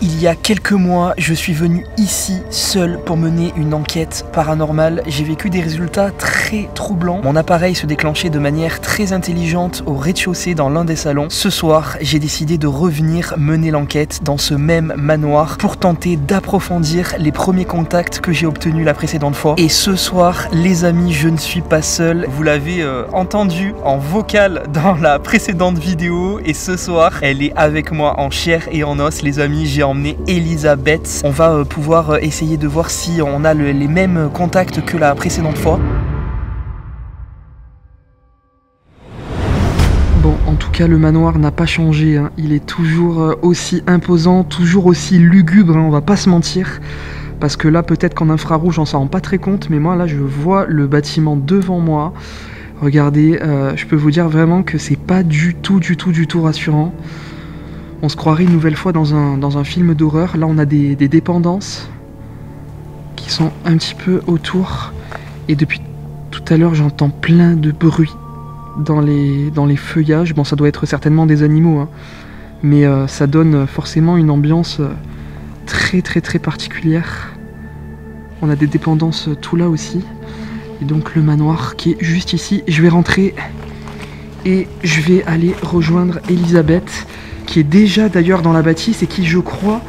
Il y a quelques mois, je suis venu ici seul pour mener une enquête paranormale. J'ai vécu des résultats très troublants. Mon appareil se déclenchait de manière très intelligente au rez-de-chaussée dans l'un des salons. Ce soir, j'ai décidé de revenir mener l'enquête dans ce même manoir pour tenter d'approfondir les premiers contacts que j'ai obtenus la précédente fois. Et ce soir, les amis, je ne suis pas seul. Vous l'avez entendu en vocal dans la précédente vidéo. Et ce soir, elle est avec moi en chair et en os. Les amis, j'ai emmené Elisabeth. On va pouvoir essayer de voir si on a les mêmes contacts que la précédente fois. Bon, en tout cas, le manoir n'a pas changé, hein. Il est toujours aussi imposant, toujours aussi lugubre, hein, on va pas se mentir. Parce que là, peut-être qu'en infrarouge, on s'en rend pas très compte, mais moi, là, je vois le bâtiment devant moi. Regardez, je peux vous dire vraiment que c'est pas du tout rassurant. On se croirait une nouvelle fois dans un film d'horreur. Là, on a des dépendances qui sont un petit peu autour. Et depuis tout à l'heure, j'entends plein de bruit dans les feuillages. Bon, ça doit être certainement des animaux, hein. Mais ça donne forcément une ambiance très particulière. On a des dépendances tout là aussi. Et donc le manoir qui est juste ici. Je vais rentrer et je vais aller rejoindre Elisabeth, qui est déjà d'ailleurs dans la bâtisse et qui, je crois,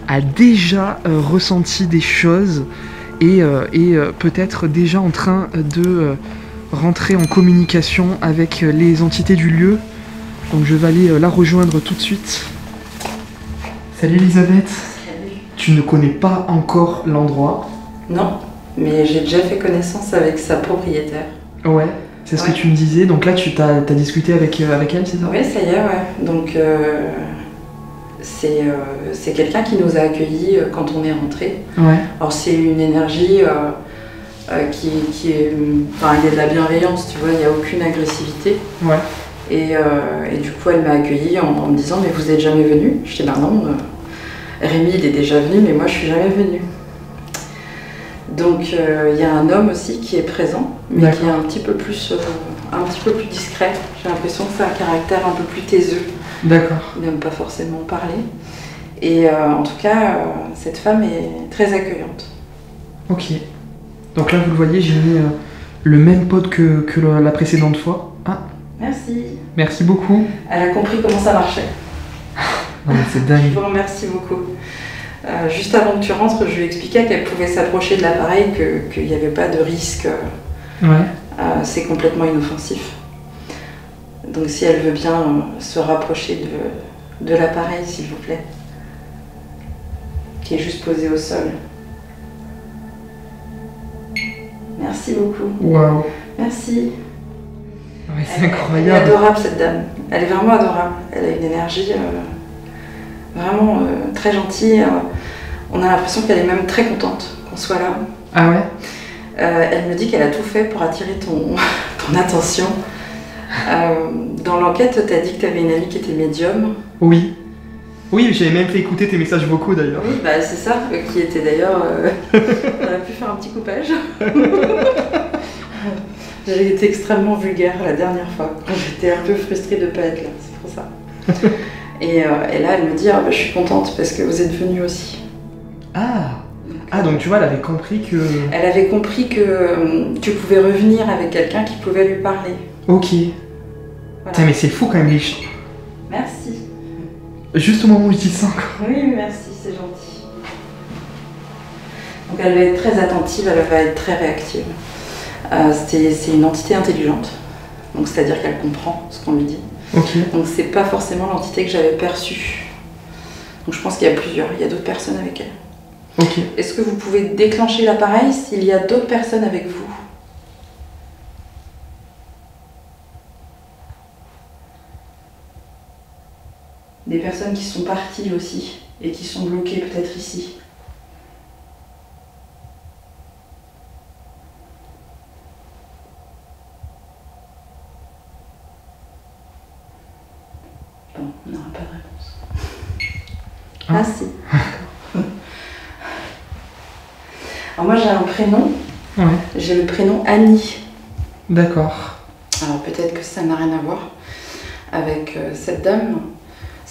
a déjà ressenti des choses et peut-être déjà en train de rentrer en communication avec les entités du lieu. Donc je vais aller la rejoindre tout de suite. Salut Elisabeth. Salut. Tu ne connais pas encore l'endroit? Non, mais j'ai déjà fait connaissance avec sa propriétaire. Ouais. C'est ce que tu me disais, donc là tu t'as discuté avec elle, c'est ça? Oui, ça y est, ouais. Donc c'est quelqu'un qui nous a accueillis quand on est rentré. Ouais. Alors c'est une énergie qui est... Enfin, il y a de la bienveillance, tu vois, il n'y a aucune agressivité. Ouais. Et du coup, elle m'a accueillie en me disant « Mais vous n'êtes jamais venu ?» Je dis « Ben non, Rémi il est déjà venu, mais moi je suis jamais venue. » Donc il y a un homme aussi qui est présent, mais qui est un petit peu plus discret. J'ai l'impression que c'est un caractère un peu plus taiseux. D'accord. Il n'aime pas forcément parler. Et en tout cas, cette femme est très accueillante. Ok. Donc là, vous le voyez, j'ai mis le même pod que la précédente fois. Ah. Merci. Merci beaucoup. Elle a compris comment ça marchait. Non, mais c'est dingue. Je vous remercie beaucoup. Juste avant que tu rentres, je lui expliquais qu'elle pouvait s'approcher de l'appareil, qu'il n'y avait pas de risque. Ouais. C'est complètement inoffensif. Donc si elle veut bien se rapprocher de l'appareil, s'il vous plaît, qui est juste posé au sol. Merci beaucoup. Waouh. Merci. Ouais, c'est incroyable. Elle est adorable, cette dame. Elle est vraiment adorable. Elle a une énergie vraiment très gentille. On a l'impression qu'elle est même très contente qu'on soit là. Ah ouais? Elle me dit qu'elle a tout fait pour attirer ton attention. Dans l'enquête, tu as dit que tu avais une amie qui était médium. Oui. Oui, j'avais même fait écouter tes messages vocaux d'ailleurs. Oui, bah c'est ça, qui était d'ailleurs... on aurait pu faire un petit coupage. J'avais été extrêmement vulgaire la dernière fois. J'étais un peu frustrée de ne pas être là, c'est pour ça. Et là, elle me dit bah, je suis contente parce que vous êtes venus aussi. Donc tu vois, elle avait compris que... Elle avait compris que tu pouvais revenir avec quelqu'un qui pouvait lui parler. Ok. Voilà. Putain, mais c'est fou quand même, les... Merci. Juste au moment où je dis ça encore. Oui, merci, c'est gentil. Donc elle va être très attentive, elle va être très réactive. C'est une entité intelligente, donc c'est-à-dire qu'elle comprend ce qu'on lui dit. Ok. Donc c'est pas forcément l'entité que j'avais perçue. Donc je pense qu'il y a plusieurs, il y a d'autres personnes avec elle. Ok. Est-ce que vous pouvez déclencher l'appareil s'il y a d'autres personnes avec vous? Des personnes qui sont parties aussi et qui sont bloquées peut-être ici. Bon, on n'aura pas de réponse. Ah si. Alors moi j'ai un prénom. Ouais. J'ai le prénom Annie. D'accord. Alors peut-être que ça n'a rien à voir avec cette dame.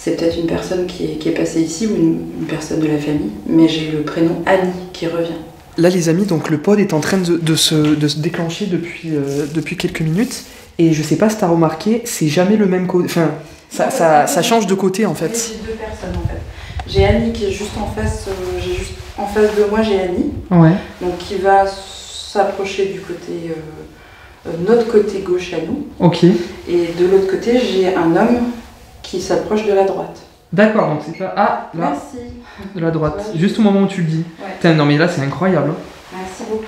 c'est peut-être une personne qui est passée ici ou une personne de la famille, mais j'ai le prénom Annie qui revient. Là les amis, donc le pod est en train de se déclencher depuis quelques minutes, et je sais pas si t'as remarqué, c'est jamais le même côté, enfin ça change de côté en fait. J'ai deux personnes en fait. J'ai Annie qui est juste en face, en face de moi j'ai Annie, Ouais. donc qui va s'approcher du côté, notre côté gauche à nous, Ok. et de l'autre côté j'ai un homme qui s'approche de la droite. D'accord, donc c'est pas... Ah, là, Merci. de la droite, Ouais. juste au moment où tu le dis. Ouais. Putain, non mais là c'est incroyable. Hein. Merci beaucoup.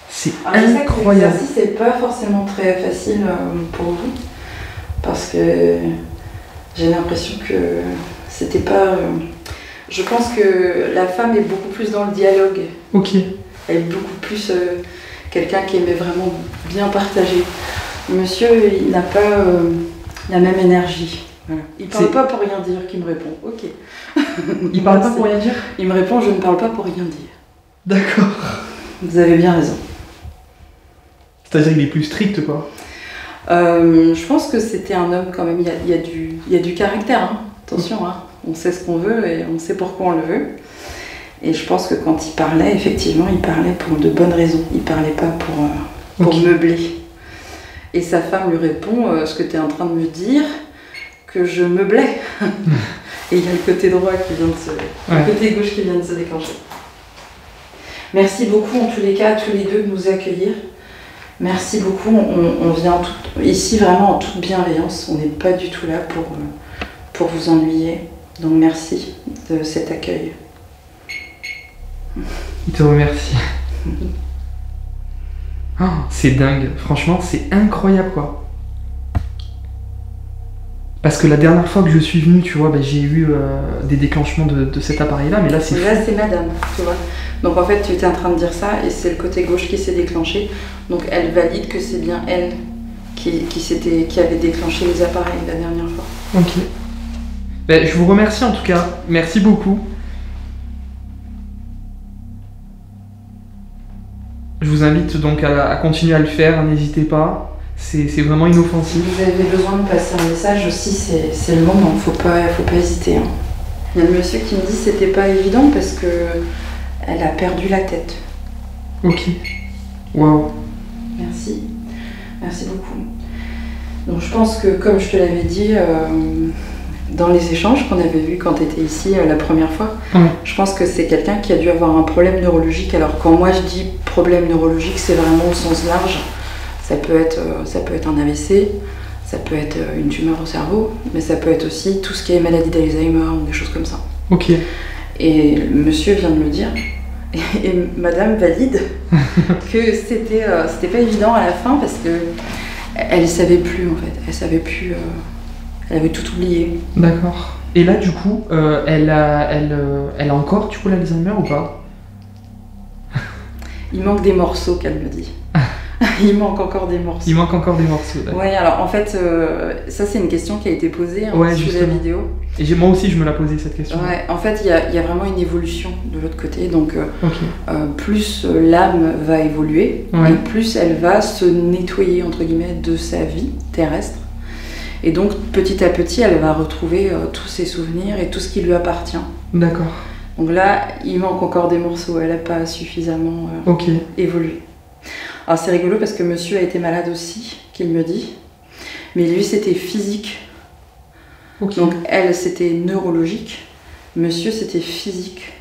C'est Alors, je sais que incroyable. l'exercice n'est pas forcément très facile pour vous, parce que j'ai l'impression que c'était pas... je pense que la femme est beaucoup plus dans le dialogue. Ok. Elle est beaucoup plus quelqu'un qui aimait vraiment bien partager. Monsieur, il n'a pas la même énergie. Voilà. Il parle pas pour rien dire, qui me répond. Ok. Il parle pas pour rien dire? Il me répond, je ne parle pas pour rien dire. D'accord. Vous avez bien raison. C'est-à-dire qu'il est plus strict quoi. Je pense que c'était un homme quand même, il y a du caractère, hein. Attention, hein. On sait ce qu'on veut et on sait pourquoi on le veut. Et je pense que quand il parlait, effectivement, il parlait pour de bonnes raisons. Il parlait pas pour Ok. meubler. Et sa femme lui répond, ce que tu es en train de me dire, que je meublais. Et il y a le côté droit qui vient de le côté gauche qui vient de se déclencher. Merci beaucoup en tous les cas à tous les deux de nous accueillir. Merci beaucoup, on vient ici vraiment en toute bienveillance, on n'est pas du tout là pour vous ennuyer. Donc merci de cet accueil. Il te remercie. Oh, c'est dingue, franchement c'est incroyable quoi. Parce que la dernière fois que je suis venu, tu vois, j'ai eu des déclenchements de cet appareil-là, mais là c'est fou. Là c'est madame, tu vois. Donc en fait tu étais en train de dire ça et c'est le côté gauche qui s'est déclenché. Donc elle valide que c'est bien elle qui avait déclenché les appareils la dernière fois. Ok. Je vous remercie en tout cas, merci beaucoup. Je vous invite donc à continuer à le faire, n'hésitez pas. C'est vraiment Si inoffensif. vous avez besoin de passer un message aussi, c'est le moment, faut pas hésiter. Hein. Il y a le monsieur qui me dit que c'était pas évident parce que elle a perdu la tête. Ok. Waouh. Merci. Merci beaucoup. Donc je pense que comme je te l'avais dit dans les échanges qu'on avait vus quand tu étais ici la première fois, je pense que c'est quelqu'un qui a dû avoir un problème neurologique. Alors quand moi je dis problème neurologique, c'est vraiment au sens large. Ça peut être un AVC, ça peut être une tumeur au cerveau, mais ça peut être aussi tout ce qui est maladie d'Alzheimer ou des choses comme ça. Ok. Et le monsieur vient de me dire, et madame valide, que c'était pas évident à la fin parce que elle savait plus en fait, elle savait plus, elle avait tout oublié. D'accord. Et là du coup, elle a encore du coup l'Alzheimer ou pas? Il manque des morceaux qu'elle me dit. Il manque encore des morceaux. Il manque encore des morceaux. Ouais, alors en fait, ça c'est une question qui a été posée sur la vidéo. Et moi aussi je me la posais cette question. Ouais, en fait il y a vraiment une évolution de l'autre côté, donc Ok. plus l'âme va évoluer, Ouais. et plus elle va se nettoyer entre guillemets de sa vie terrestre. Et donc petit à petit elle va retrouver tous ses souvenirs et tout ce qui lui appartient. D'accord. Donc là il manque encore des morceaux, elle n'a pas suffisamment Ok. évolué. Alors c'est rigolo parce que monsieur a été malade aussi, qu'il me dit, mais lui c'était physique. Ok. Donc elle c'était neurologique, monsieur c'était physique.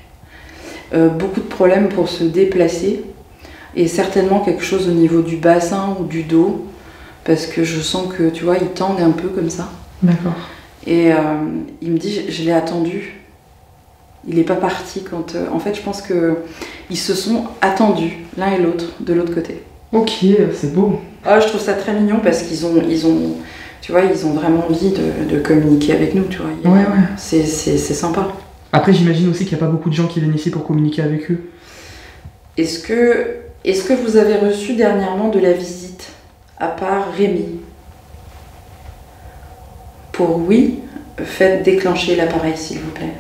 Beaucoup de problèmes pour se déplacer et certainement quelque chose au niveau du bassin ou du dos parce que je sens que tu vois il tangue un peu comme ça. D'accord. Et il me dit je l'ai attendu. Il n'est pas parti quand... en fait, je pense qu'ils se sont attendus, l'un et l'autre, de l'autre côté. Ok, c'est beau. Ah, je trouve ça très mignon parce qu'ils ont, tu vois, ils ont vraiment envie de communiquer avec nous, tu vois. Ouais. C'est sympa. Après, j'imagine aussi qu'il n'y a pas beaucoup de gens qui viennent ici pour communiquer avec eux. Est-ce que vous avez reçu dernièrement de la visite, à part Rémi? Pour oui, faites déclencher l'appareil, s'il vous plaît.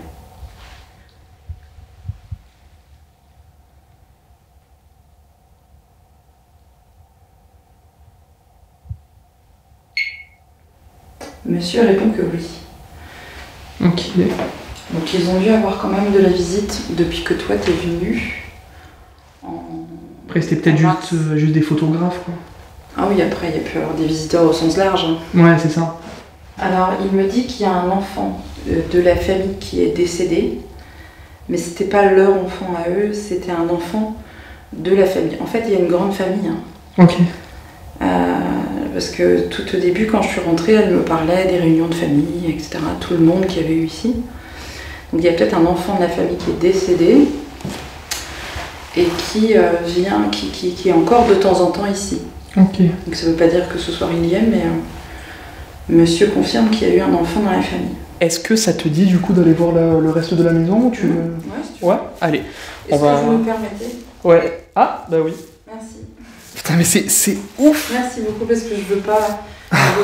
Monsieur répond que oui. Ok. Donc ils ont dû avoir quand même de la visite depuis que toi t'es venu. Après c'était peut-être juste des photographes quoi. Ah oui, après il y a pu avoir des visiteurs au sens large. Ouais, c'est ça. Alors il me dit qu'il y a un enfant de la famille qui est décédé, mais c'était pas leur enfant à eux, c'était un enfant de la famille. En fait il y a une grande famille. Hein. Ok. Parce que tout au début quand je suis rentrée, elle me parlait des réunions de famille, etc. Tout le monde qu'il y avait eu ici. Donc il y a peut-être un enfant de la famille qui est décédé et qui vient, qui est encore de temps en temps ici. Ok. Donc ça ne veut pas dire que ce soit William, mais monsieur confirme qu'il y a eu un enfant dans la famille. Est-ce que ça te dit du coup d'aller voir le reste de la maison ou tu... Ouais, si tu veux. Ouais, allez. Est-ce que vous me permettez? Ouais. Ah, bah oui. Merci. Putain, mais c'est ouf. Merci beaucoup parce que je veux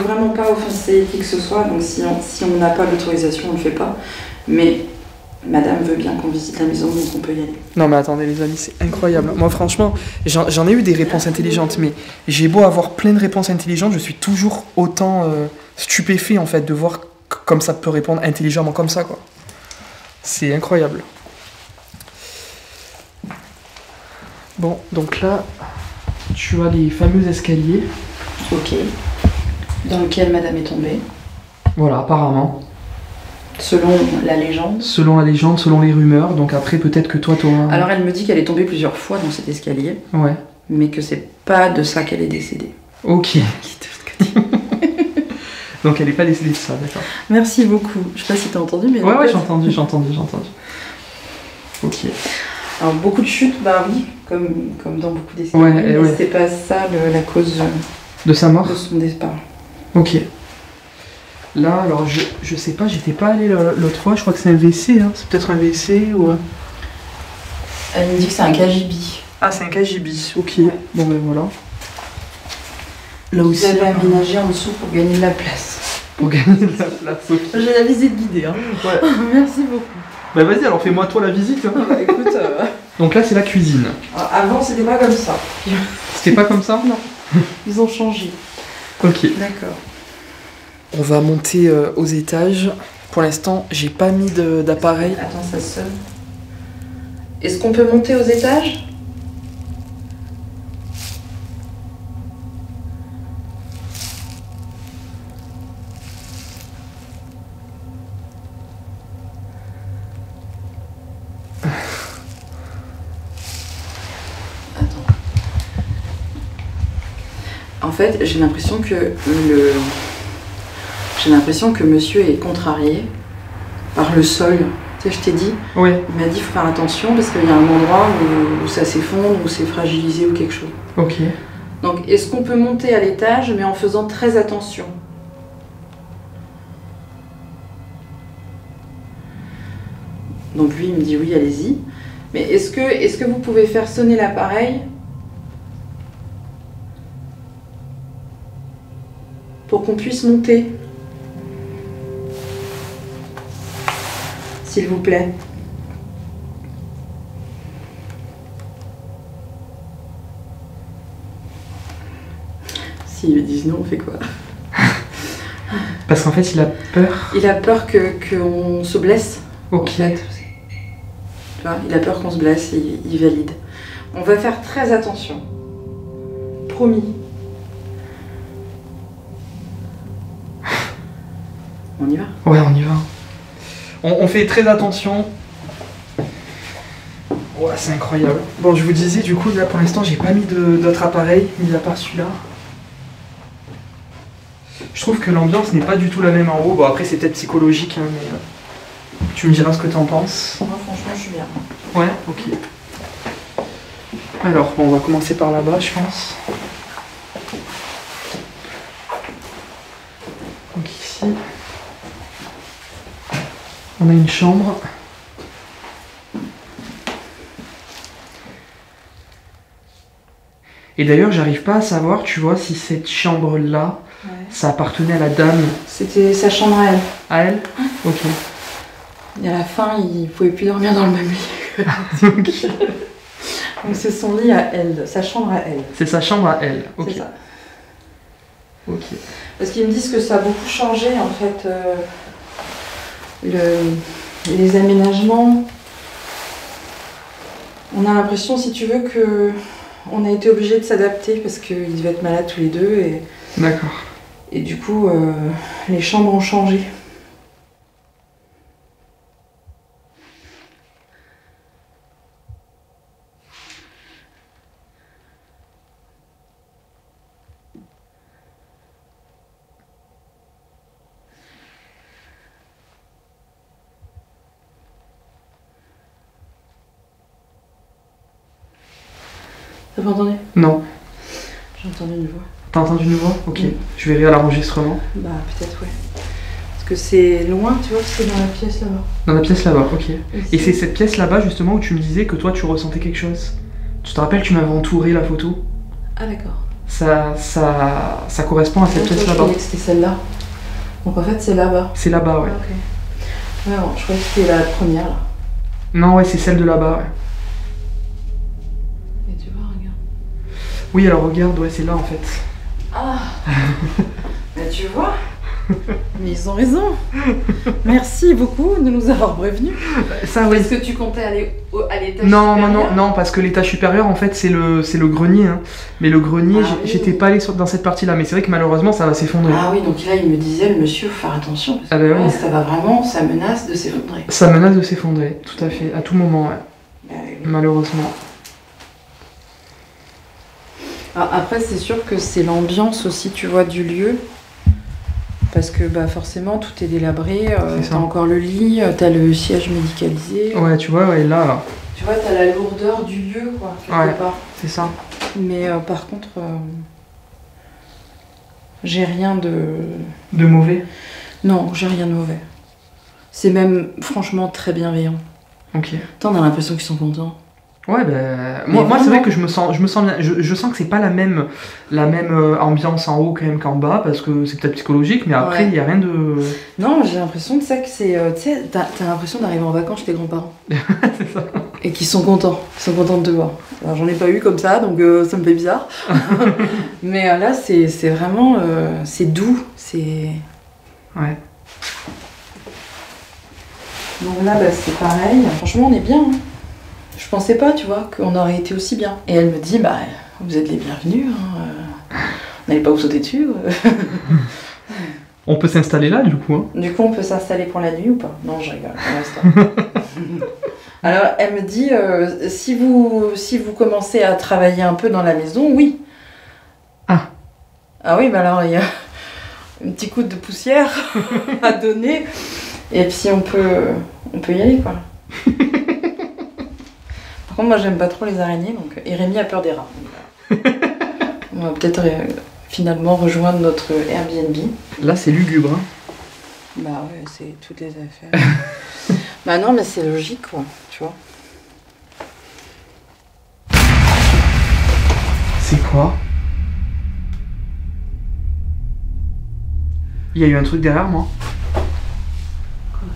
vraiment pas offenser qui que ce soit, donc si on n'a pas l'autorisation, on le fait pas. Mais madame veut bien qu'on visite la maison, donc on peut y aller. Non mais attendez les amis, c'est incroyable. Moi franchement, j'en ai eu des réponses intelligentes, mais j'ai beau avoir plein de réponses intelligentes, je suis toujours autant stupéfait en fait de voir comme ça peut répondre intelligemment comme ça quoi. C'est incroyable. Bon, donc là, tu as les fameux escaliers. Ok. Dans lequel madame est tombée. Voilà, apparemment. Selon la légende. Selon la légende, selon les rumeurs. Donc après, peut-être que toi, t'auras... Alors elle me dit qu'elle est tombée plusieurs fois dans cet escalier. Ouais. Mais que c'est pas de ça qu'elle est décédée. Ok. Donc elle est pas décédée de ça, d'accord. Merci beaucoup. Je sais pas si t'as entendu, mais... Ouais, j'ai entendu. Ok. Alors beaucoup de chutes, bah oui, comme dans beaucoup d'escaliers. Ouais, mais ouais. c'est pas ça la cause de sa mort. De son départ. Ok. Là, alors je sais pas, j'étais pas allé l'autre fois, je crois que c'est un WC, hein. C'est peut-être un WC ou... Elle me dit que c'est un KGB. Ah, c'est un KGB, ok. Ouais. Bon ben voilà. Là aussi, vous avez aménagé en dessous pour gagner de la place. Pour gagner de la place, ok. J'ai la visite guidée, hein. Ouais. Merci beaucoup. Bah vas-y, alors fais-moi toi la visite. Hein. Bah écoute... Donc là, c'est la cuisine. Avant, c'était pas comme ça. C'était pas comme ça? Non. Ils ont changé. Ok. D'accord. On va monter aux étages. Pour l'instant, j'ai pas mis d'appareil. Attends, ça sonne. Est-ce qu'on peut monter aux étages? En fait, j'ai l'impression que monsieur est contrarié par le sol. Tu sais, je t'ai dit, ouais. Il m'a dit qu'il faut faire attention parce qu'il y a un endroit où ça s'effondre, où c'est fragilisé ou quelque chose. Ok. Donc, est-ce qu'on peut monter à l'étage, mais en faisant très attention? Donc lui, il me dit oui, allez-y. Mais est-ce que vous pouvez faire sonner l'appareil pour qu'on puisse monter? S'il vous plaît. S'ils lui disent non, on fait quoi? Parce qu'en fait, il a peur. Il a peur qu'on se blesse. Ok. En fait. Tu vois, il a peur qu'on se blesse, il valide. On va faire très attention. Promis. On y va? Ouais, on y va. On fait très attention. Ouais, c'est incroyable. Bon, je vous disais, du coup, là, pour l'instant, j'ai pas mis d'autres appareils, mis à part celui-là. Je trouve que l'ambiance n'est pas du tout la même en haut. Bon, après, c'est peut-être psychologique, hein, mais tu me diras ce que t'en penses. Moi, franchement, je suis bien. Ouais, ok. Alors, bon, on va commencer par là-bas, je pense. Donc ici, on a une chambre. Et d'ailleurs, j'arrive pas à savoir, tu vois, si cette chambre-là, Ouais. ça appartenait à la dame. C'était sa chambre à elle. À elle? Ok. Et à la fin, il pouvait plus dormir dans le même lit. Ok. Donc c'est son lit à elle, sa chambre à elle. C'est sa chambre à elle. Ok. C'est ça. Ok. Parce qu'ils me disent que ça a beaucoup changé en fait les aménagements, on a l'impression, si tu veux, que on a été obligé de s'adapter parce qu'ils devaient être malades tous les deux. Et, d'accord. Et du coup, les chambres ont changé. T'as pas entendu? Non. J'ai entendu une voix. T'as entendu une voix? Ok. Je verrai à l'enregistrement. Bah peut-être ouais. Parce que c'est loin, tu vois, c'est dans la pièce là-bas. Dans la pièce là-bas, ok. Et c'est cette pièce là-bas justement où tu me disais que toi tu ressentais quelque chose. Tu te rappelles, tu m'avais entouré la photo. Ah d'accord. Ça correspond à cette pièce Je là-bas. croyais que c'était celle-là. Donc en fait c'est là-bas. C'est là-bas, ouais. Ah, ok. Ouais, bon, je croyais que c'était la première là. Non, ouais, c'est celle de là-bas, ouais. Et tu vois, regarde. Oui, alors regarde, ouais, c'est là en fait. Ah. Mais tu vois. Mais ils ont raison. Merci beaucoup de nous avoir prévenus. Ça, oui. Est-ce que tu comptais aller à l'étage Non, supérieur? non, parce que l'étage supérieur, en fait, c'est le grenier. Hein. Mais le grenier, Ah, oui. j'étais pas allé dans cette partie-là. Mais c'est vrai que malheureusement, ça va s'effondrer. Ah oui, donc là, il me disait, le monsieur, faut faire attention. Parce que Ah bah oui. là, ça va vraiment, ça menace de s'effondrer. Ça menace de s'effondrer, tout à fait, à tout moment, ouais. Bah, oui. Malheureusement. Alors, après, c'est sûr que c'est l'ambiance aussi, tu vois, du lieu. Parce que bah, forcément, tout est délabré. T'as encore le lit, t'as le siège médicalisé. Ouais, tu vois, ouais, là. Tu vois, t'as la lourdeur du lieu, quoi, quelque part. C'est ça. Mais par contre, j'ai rien de... De mauvais? Non, j'ai rien de mauvais. C'est même, franchement, très bienveillant. Ok. T'en as l'impression qu'ils sont contents. Ouais, ben... Moi c'est vrai que je me sens bien. Je sens que c'est pas la même ambiance en haut quand même qu'en bas, parce que c'est peut-être psychologique, mais après, il y a rien de... Non, j'ai l'impression que ça, que c'est... tu sais, t'as l'impression d'arriver en vacances chez tes grands-parents. C'est ça. Et qu'ils sont contents. Ils sont contents de te voir. Alors, j'en ai pas eu comme ça, donc ça me fait bizarre. Mais là, c'est vraiment... c'est doux. C'est... Ouais. Donc là, bah, c'est pareil. Franchement, on est bien. Hein. Je pensais pas, tu vois, qu'on aurait été aussi bien. Et elle me dit, bah, vous êtes les bienvenus. Hein. N'allez pas vous sauter dessus. On peut s'installer là, du coup. Hein. Du coup, on peut s'installer pour la nuit ou pas? Non, je rigole, pour l'instant. Alors, elle me dit, si vous commencez à travailler un peu dans la maison, oui. Ah. Ah oui, bah alors, il y a un petit coup de poussière à donner. Et puis, on peut y aller, quoi. Par contre, moi, j'aime pas trop les araignées, donc... Et Rémi a peur des rats. On va peut-être finalement rejoindre notre Airbnb. Là, c'est lugubre. Hein. Bah ouais, c'est toutes les affaires. Bah non, mais c'est logique, quoi, tu vois. C'est quoi? Il y a eu un truc derrière moi. Quoi?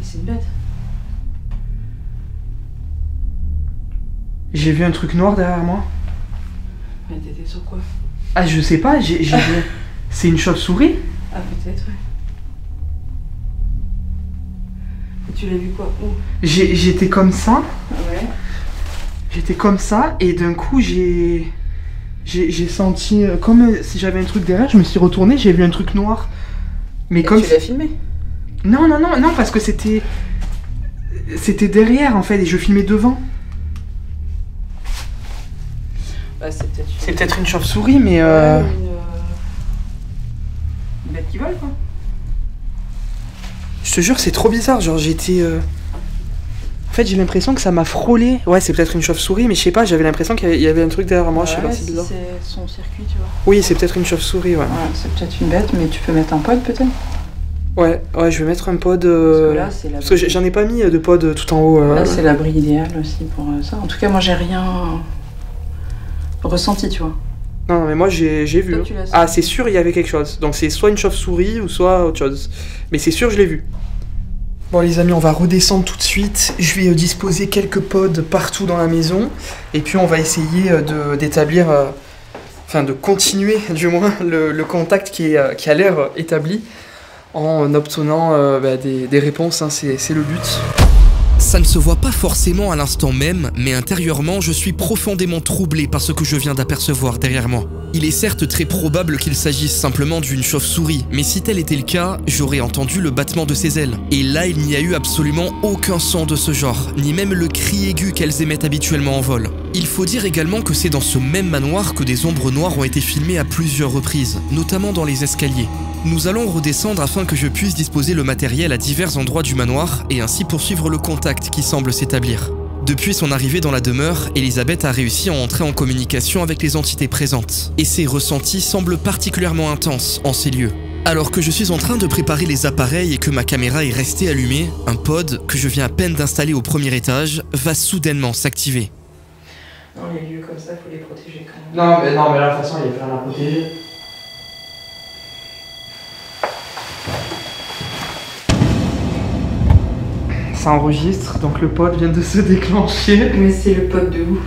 C'est une bête. J'ai vu un truc noir derrière moi. Mais t'étais sur quoi? Ah, je sais pas, j'ai vu... C'est une chauve-souris? Ah, peut-être, ouais. Et tu l'as vu quoi? Où? J'étais comme ça. Ouais. J'étais comme ça, et d'un coup, j'ai senti... Comme si j'avais un truc derrière, je me suis retourné, j'ai vu un truc noir. Mais et comme tu l'as filmé? Non, parce que c'était... C'était derrière, en fait, et je filmais devant. Bah, c'est peut-être... C'est peut-être une chauve-souris, mais... une bête qui vole, quoi. Je te jure, c'est trop bizarre, genre j'étais... En fait, j'ai l'impression que ça m'a frôlé. Ouais, c'est peut-être une chauve-souris, mais je sais pas, j'avais l'impression qu'il y avait un truc derrière moi, je sais pas, c'est bizarre. C'est son circuit, tu vois. Oui, c'est peut-être une chauve-souris, ouais. Ouais, c'est peut-être une bête, mais tu peux mettre un pod, peut-être. Ouais, je vais mettre un pod... Parce que là, c'est la... Parce que j'en ai pas mis de pod tout en haut. Là, c'est l'abri idéal aussi pour ça. En tout cas, moi, j'ai rien ressenti, tu vois. Non, mais moi, j'ai vu. Toi, tu l'as Ah, c'est sûr, il y avait quelque chose. Donc, c'est soit une chauve-souris ou soit autre chose. Mais c'est sûr, je l'ai vu. Bon, les amis, on va redescendre tout de suite. Je vais disposer quelques pods partout dans la maison. Et puis, on va essayer d'établir... Enfin, de continuer, du moins, le contact qui a l'air établi en obtenant des réponses, hein, c'est le but. Ça ne se voit pas forcément à l'instant même, mais intérieurement, je suis profondément troublé par ce que je viens d'apercevoir derrière moi. Il est certes très probable qu'il s'agisse simplement d'une chauve-souris, mais si tel était le cas, j'aurais entendu le battement de ses ailes. Et là, il n'y a eu absolument aucun son de ce genre, ni même le cri aigu qu'elles émettent habituellement en vol. Il faut dire également que c'est dans ce même manoir que des ombres noires ont été filmées à plusieurs reprises, notamment dans les escaliers. Nous allons redescendre afin que je puisse disposer le matériel à divers endroits du manoir et ainsi poursuivre le contact qui semble s'établir. Depuis son arrivée dans la demeure, Elisabeth a réussi à entrer en communication avec les entités présentes, et ses ressentis semblent particulièrement intenses en ces lieux. Alors que je suis en train de préparer les appareils et que ma caméra est restée allumée, un pod, que je viens à peine d'installer au premier étage, va soudainement s'activer. Non, les lieux comme ça, il faut les protéger quand même. Non, mais là, de toute façon, il n'y a plus rien à protéger. Ça enregistre, donc le pod vient de se déclencher. Mais c'est le pod de où?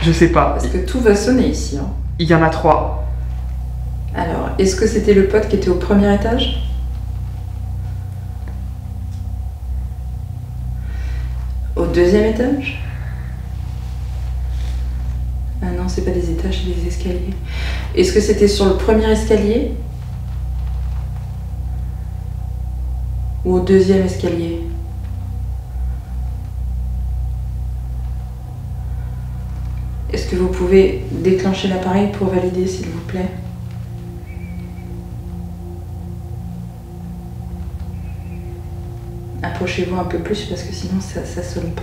Je sais pas. Parce que tout va sonner ici. Hein. Il y en a 3. Alors, est-ce que c'était le pod qui était au premier étage? Au deuxième étage? Ah non, c'est pas des étages, c'est des escaliers. Est-ce que c'était sur le premier escalier? Ou au deuxième escalier? Est-ce que vous pouvez déclencher l'appareil pour valider, s'il vous plaît? Approchez-vous un peu plus parce que sinon ça sonne pas.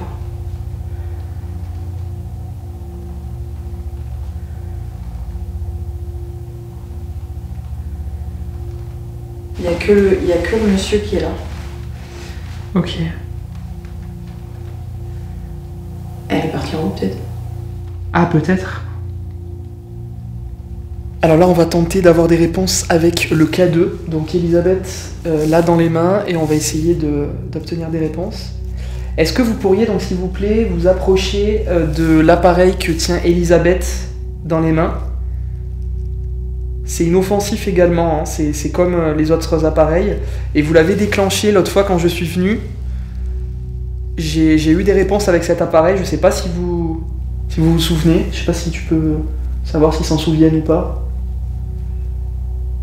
Il n'y a que le monsieur qui est là. Ok. Elle est partie en haut peut-être? Ah, peut-être. Alors là, on va tenter d'avoir des réponses avec le K2. Donc Elisabeth, là dans les mains, et on va essayer d'obtenir des réponses. Est-ce que vous pourriez, donc s'il vous plaît, vous approcher de l'appareil que tient Elisabeth dans les mains? C'est inoffensif également, hein. C'est comme les autres appareils. Et vous l'avez déclenché l'autre fois quand je suis venu. J'ai eu des réponses avec cet appareil, je sais pas si vous vous souvenez, je sais pas si tu peux savoir s'ils s'en souviennent ou pas.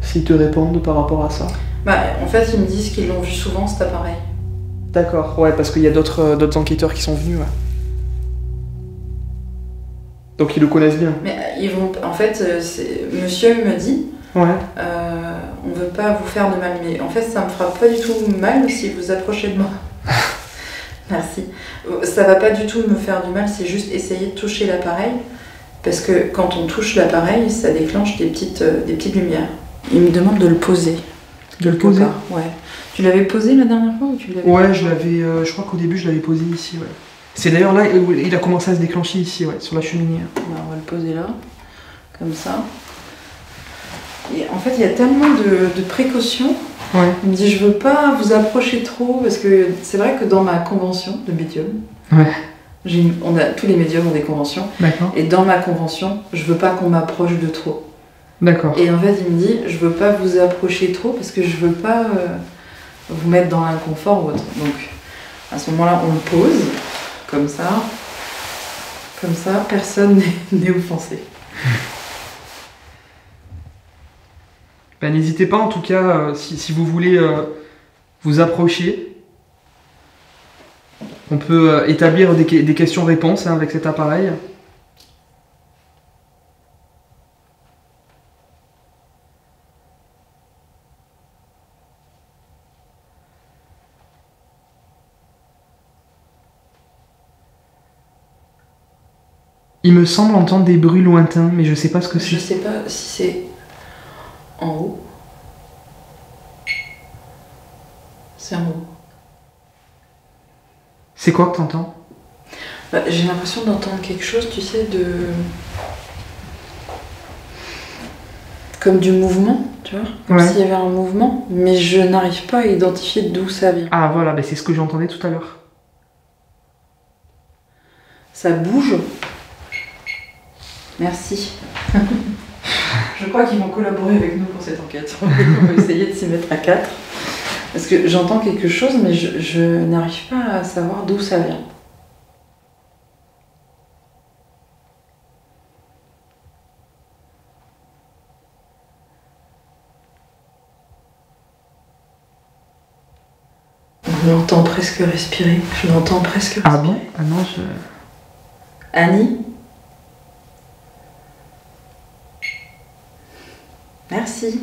S'ils te répondent par rapport à ça. Bah, en fait, ils me disent qu'ils l'ont vu souvent cet appareil. D'accord, ouais, parce qu'il y a d'autres enquêteurs qui sont venus, ouais. Donc ils le connaissent bien. Mais ils vont. En fait, monsieur me dit. Ouais. On veut pas vous faire de mal, mais en fait, ça me fera pas du tout mal si vous approchez de moi. Merci. Ça va pas du tout me faire du mal, c'est juste essayer de toucher l'appareil. Parce que quand on touche l'appareil, ça déclenche des petites lumières. Il me demande de le poser. De le poser? Ouais. Tu l'avais posé la dernière fois ou tu l'avais? Ouais, je crois qu'au début je l'avais posé ici, ouais. C'est d'ailleurs là où il a commencé à se déclencher ici, ouais, sur la cheminée. On va le poser là, comme ça. Et en fait, il y a tellement de précautions. Ouais. Il me dit, je veux pas vous approcher trop, parce que c'est vrai que dans ma convention de médium, ouais. Tous les médiums ont des conventions. D'accord. Et dans ma convention, je veux pas qu'on m'approche de trop. D'accord. Et en fait, il me dit, je veux pas vous approcher trop, parce que je veux pas vous mettre dans l'inconfort ou autre. Donc, à ce moment-là, on le pose, comme ça, personne n'est offensé. Ben, n'hésitez pas en tout cas, si vous voulez vous approcher, on peut établir des questions-réponses hein, avec cet appareil. Il me semble entendre des bruits lointains, mais je sais pas ce que c'est. Je sais pas si c'est en haut. C'est en haut. C'est quoi que t'entends? Bah, j'ai l'impression d'entendre quelque chose, tu sais, comme du mouvement, tu vois, comme ouais. S'il y avait un mouvement, mais je n'arrive pas à identifier d'où ça vient. Ah voilà, bah c'est ce que j'entendais tout à l'heure. Ça bouge. Merci. Je crois qu'ils vont collaborer avec nous pour cette enquête. On va essayer de s'y mettre à 4. Parce que j'entends quelque chose, mais je n'arrive pas à savoir d'où ça vient. Je l'entends presque respirer. Je l'entends presque respirer. Ah bon? Ah non, je... Annie? Merci.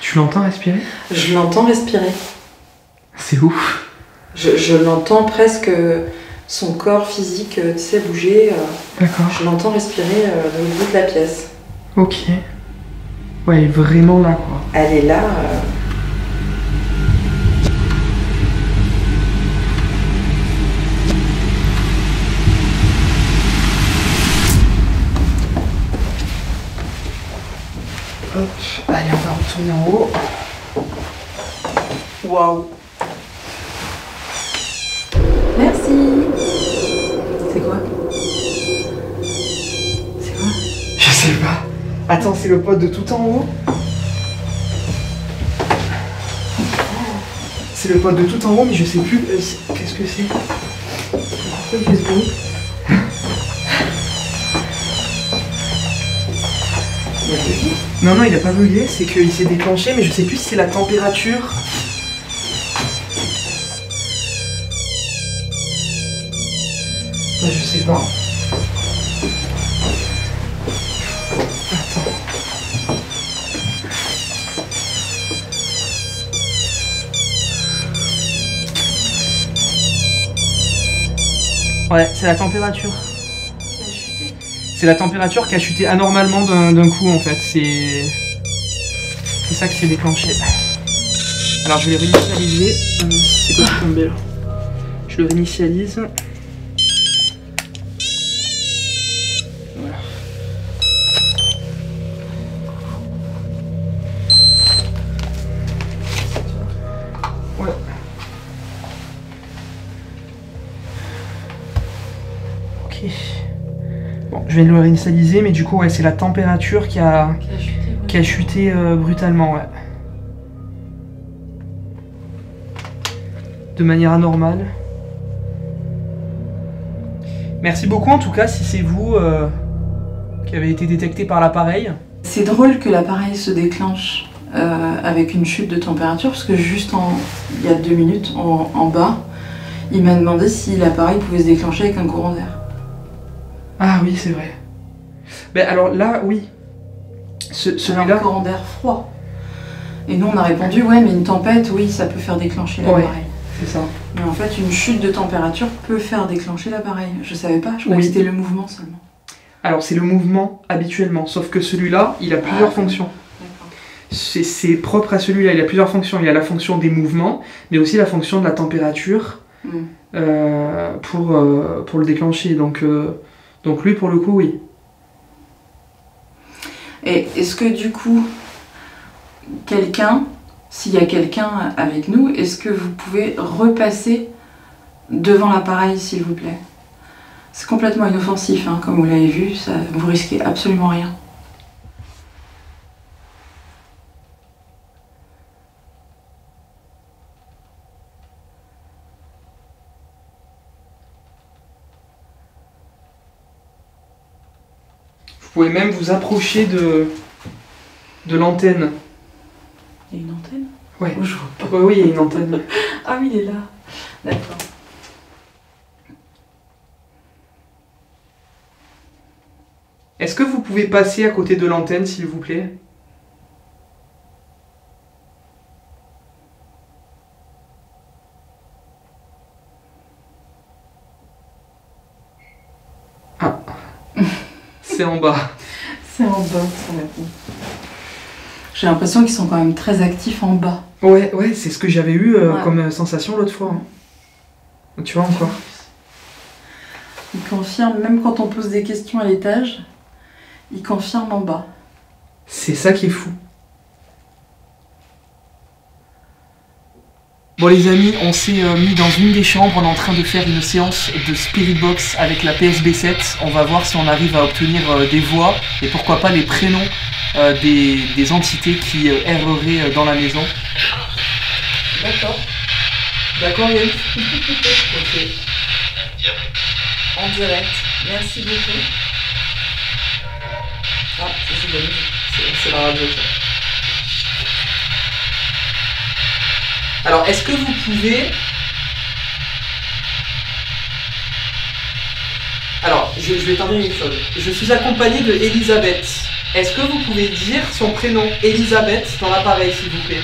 Tu l'entends respirer? Je l'entends respirer. C'est ouf. Je l'entends presque son corps physique, tu sais, bouger. D'accord. Je l'entends respirer dans le bout de la pièce. Ok. Ouais, elle est vraiment là, quoi. Elle est là. Hop, allez, on va retourner en haut. Waouh. Merci. C'est quoi? C'est quoi? Je sais pas. Attends, c'est le pote de tout en haut? C'est le pote de tout en haut, mais je sais plus qu'est-ce que c'est. Pourquoi il fait ce bruit? Il a bugué? Non, il a pas bugué, c'est qu'il s'est déclenché, mais je sais plus si c'est la température. Ouais, je sais pas. Attends. Ouais, c'est la température. C'est la température qui a chuté anormalement d'un coup en fait. C'est ça qui s'est déclenché. Alors je vais réinitialiser. C'est quoi qui est tombé là? Je le réinitialise. Voilà. Ouais. Ok. Bon, je vais le réinitialiser, mais du coup, ouais, c'est la température qui a chuté brutalement, ouais. De manière anormale. Merci beaucoup en tout cas si c'est vous qui avez été détecté par l'appareil. C'est drôle que l'appareil se déclenche avec une chute de température, parce que juste il y a 2 minutes, en bas, il m'a demandé si l'appareil pouvait se déclencher avec un courant d'air. Ah oui, c'est vrai. Ben alors là, oui. Celui-là... Un courant d'air froid. Et nous on a répondu, ouais, mais une tempête, oui, ça peut faire déclencher l'appareil. Ouais, c'est ça. Mais en fait, une chute de température peut faire déclencher l'appareil. Je savais pas, je croyais que c'était le mouvement seulement. Alors c'est le mouvement habituellement, sauf que celui-là, il a plusieurs fonctions. C'est propre à celui-là, il a plusieurs fonctions. Il y a la fonction des mouvements, mais aussi la fonction de la température pour le déclencher. Donc lui, pour le coup, oui. Et est-ce que du coup, s'il y a quelqu'un avec nous, est-ce que vous pouvez repasser devant l'appareil, s'il vous plaît? C'est complètement inoffensif, hein, comme vous l'avez vu, ça, vous risquez absolument rien. Vous pouvez même vous approcher de l'antenne. Il y a une antenne? Ouais. Oh, je vois pas. Oui, il y a une antenne. Ah oui, il est là. D'accord. Est-ce que vous pouvez passer à côté de l'antenne, s'il vous plaît? Ah. C'est en bas. C'est en bas, ça maintenant. J'ai l'impression qu'ils sont quand même très actifs en bas. Ouais, c'est ce que j'avais eu comme sensation l'autre fois. Hein. Tu vois encore. Ils confirment, même quand on pose des questions à l'étage, ils confirment en bas. C'est ça qui est fou. Bon les amis, on s'est mis dans une des chambres, on est en train de faire une séance de Spirit Box avec la PSB7. On va voir si on arrive à obtenir des voix et pourquoi pas les prénoms des entités qui erreraient dans la maison. D'accord. D'accord, Yann. Ok. En direct. Merci beaucoup. Ah, c'est bon. C'est la radio, ça. Alors, est-ce que vous pouvez... Alors, je vais t'en dire une chose. Je suis accompagné de Elisabeth. Est-ce que vous pouvez dire son prénom, Elisabeth, dans l'appareil, s'il vous plaît?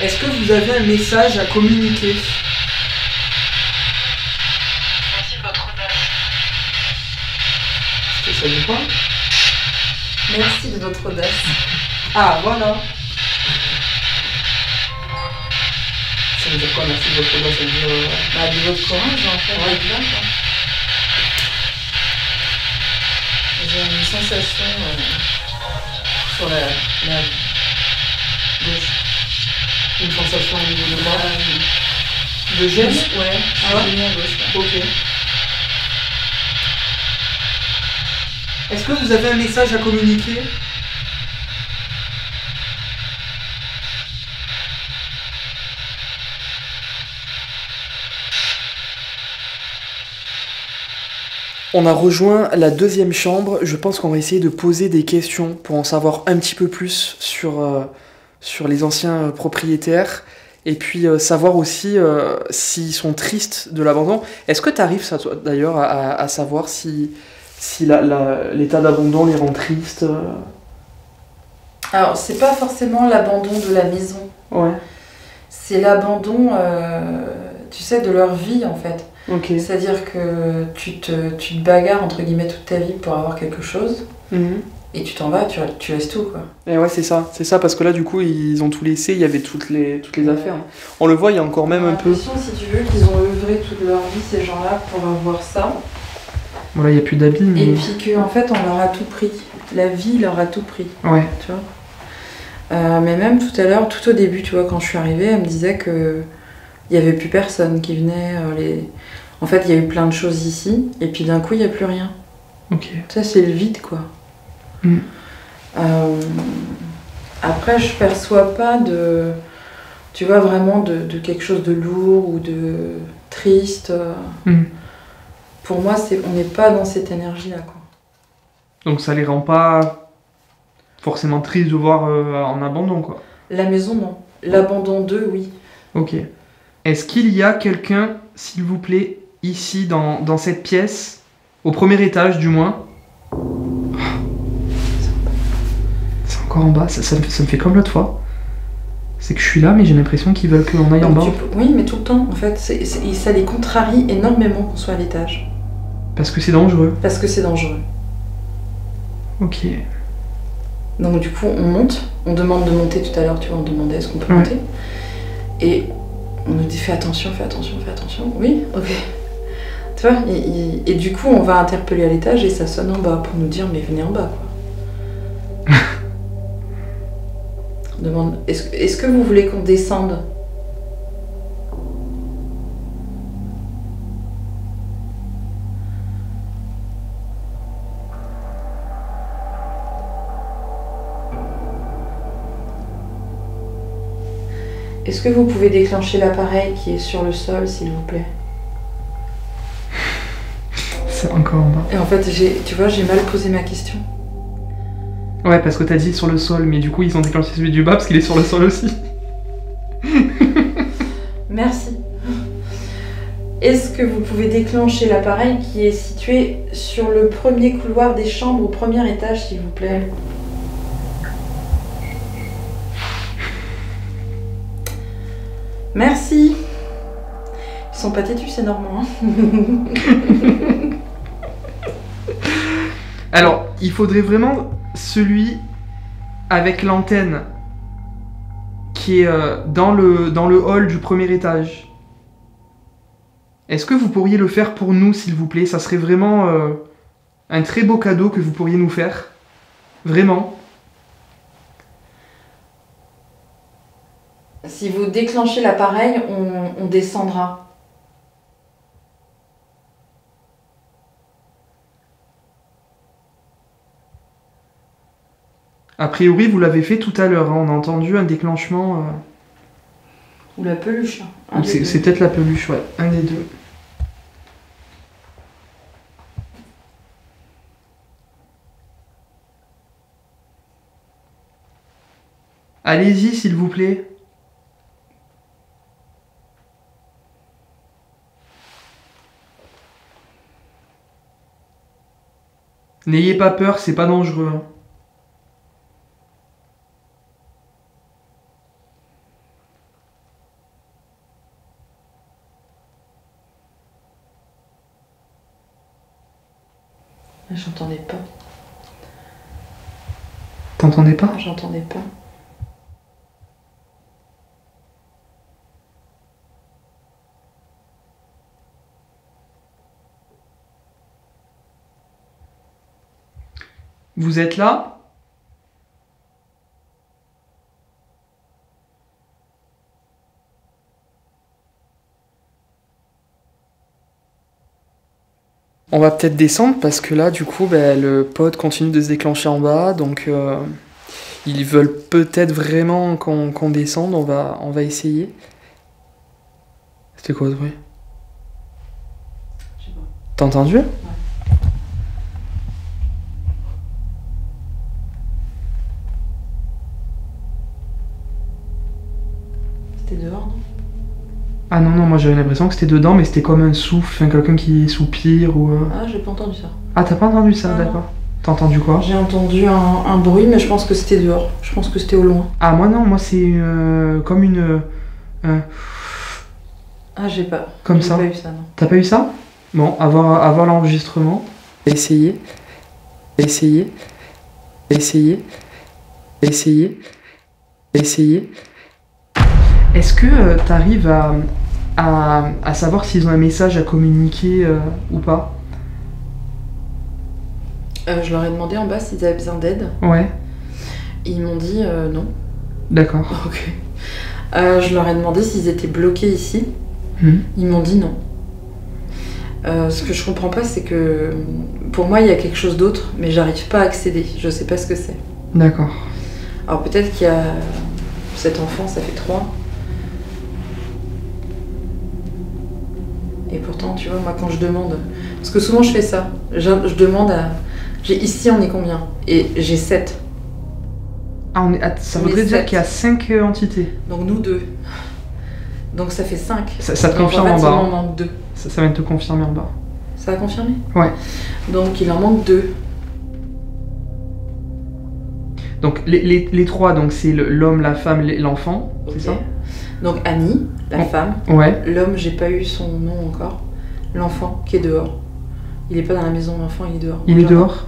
Est-ce que vous avez un message à communiquer? Merci de votre audace. Ça dit quoi? Merci de votre audace. Ah, voilà. Ça veut dire quoi, merci de votre audace? Ça veut dire... de votre courage, en fait. Ouais, bien, quoi. J'ai une sensation sur la gauche. Une sensation au niveau de moi. De gêne? Ouais. Ah ouais? À gauche. Ok. Est-ce que vous avez un message à communiquer? On a rejoint la deuxième chambre. Je pense qu'on va essayer de poser des questions pour en savoir un petit peu plus sur les anciens propriétaires. Et puis savoir aussi s'ils sont tristes de l'abandon. Est-ce que tu arrives, d'ailleurs, à savoir si l'état d'abandon les rend tristes? Alors, c'est pas forcément l'abandon de la maison. Ouais. C'est l'abandon, tu sais, de leur vie, en fait. Okay. C'est-à-dire que tu te bagarres, entre guillemets, toute ta vie pour avoir quelque chose. Et tu t'en vas, tu laisses tout, quoi. Et ouais, c'est ça, parce que là, du coup, ils ont tout laissé, il y avait toutes les affaires. On le voit, il y a encore même un peu... J'ai l'impression, si tu veux, qu'ils ont œuvré toute leur vie, ces gens-là, pour avoir ça. Voilà, il n'y a plus d'habits, mais... Et puis qu'en fait, on leur a tout pris. La vie leur a tout pris. Ouais. Tu vois. Mais même tout à l'heure, tout au début, tu vois, quand je suis arrivée, elle me disait que il n'y avait plus personne qui venait. En fait, il y a eu plein de choses ici, et puis d'un coup, il n'y a plus rien. Ok. Ça, c'est le vide, quoi. Après, je perçois pas de... Tu vois, vraiment de quelque chose de lourd ou de triste. Pour moi, on n'est pas dans cette énergie-là, quoi. Donc ça les rend pas forcément tristes de voir en abandon, quoi. La maison, non. L'abandon d'eux, oui. Ok. Est-ce qu'il y a quelqu'un, s'il vous plaît, ici, dans cette pièce, au premier étage du moins? C'est encore en bas, ça me fait comme l'autre fois. C'est que je suis là, mais j'ai l'impression qu'ils veulent qu'on aille en bas. Oui, mais tout le temps, en fait. Ça les contrarie énormément qu'on soit à l'étage. Parce que c'est dangereux. Parce que c'est dangereux. Ok. Donc du coup, on monte. On demande de monter tout à l'heure, tu vois, on demandait est-ce qu'on peut monter. Et on nous dit fais attention, fais attention, fais attention. Oui, ok. Tu vois, et du coup, on va interpeller à l'étage et ça sonne en bas pour nous dire mais venez en bas, quoi. On demande est-ce que vous voulez qu'on descende? Est-ce que vous pouvez déclencher l'appareil qui est sur le sol, s'il vous plaît? C'est encore en bas. Et en fait, tu vois, j'ai mal posé ma question. Ouais, parce que t'as dit sur le sol, mais du coup, ils ont déclenché celui du bas parce qu'il est sur le sol aussi. Merci. Est-ce que vous pouvez déclencher l'appareil qui est situé sur le premier couloir des chambres au premier étage, s'il vous plaît? Merci. Ils sont pas têtus, c'est normal. Alors, il faudrait vraiment celui avec l'antenne qui est dans le hall du premier étage. Est-ce que vous pourriez le faire pour nous, s'il vous plaît? Ça serait vraiment un très beau cadeau que vous pourriez nous faire. Vraiment. Si vous déclenchez l'appareil, on descendra. A priori, vous l'avez fait tout à l'heure, hein. On a entendu un déclenchement... Ou la peluche. Hein. C'est peut-être la peluche, ouais. Un des deux. Allez-y, s'il vous plaît. N'ayez pas peur, c'est pas dangereux. Hein. J'entendais pas. T'entendais pas? J'entendais pas. Vous êtes là? On va peut-être descendre parce que là, du coup, le pod continue de se déclencher en bas, donc ils veulent peut-être vraiment qu'on descende. On va essayer. C'était quoi ce bruit? Je sais pas. T'as entendu? Ouais. C'était dehors, non? Ah non, moi j'avais l'impression que c'était dedans, mais c'était comme un souffle, quelqu'un qui soupire ou... Ah, j'ai pas entendu ça. Ah, t'as pas entendu ça, Ah, d'accord. T'as entendu quoi? J'ai entendu un bruit, mais je pense que c'était dehors. Je pense que c'était au loin. Ah, moi non, moi c'est comme une... Ah, j'ai pas. Comme J'ai ça. pas eu ça, non. T'as pas eu ça? Bon, avoir l'enregistrement. Essayer. Essayer. Essayer. Essayer. Essayer. Est-ce que t'arrives à savoir s'ils ont un message à communiquer ou pas? Je leur ai demandé en bas s'ils avaient besoin d'aide. Ouais, Ils m'ont dit non. d'accord. Ok. Je leur ai demandé s'ils étaient bloqués ici. Hmm. Ils m'ont dit non. Ce que je comprends pas, c'est que pour moi, il y a quelque chose d'autre, mais j'arrive pas à accéder. Je sais pas ce que c'est. D'accord. Alors peut-être qu'il y a cet enfant, ça fait 3. Et pourtant, tu vois, moi, quand je demande... Parce que souvent, je fais ça. Je demande à... Ici, on est combien? Et j'ai 7. Ah, ça On voudrait est dire 7. qu'il y a 5 entités. Donc nous 2. Donc ça fait 5. Ça te Donc, confirme en fait, en bas. il hein. en manque 2. Ça vient de te confirmer en bas. Ça a confirmé? Ouais. Donc il en manque 2. Donc les 3, donc c'est l'homme, la femme, l'enfant, Ok. c'est ça? Donc Annie, la Oh. femme. Ouais. L'homme, j'ai pas eu son nom encore. L'enfant qui est dehors. Il est pas dans la maison, l'enfant il est dehors. Il est Genre, dehors?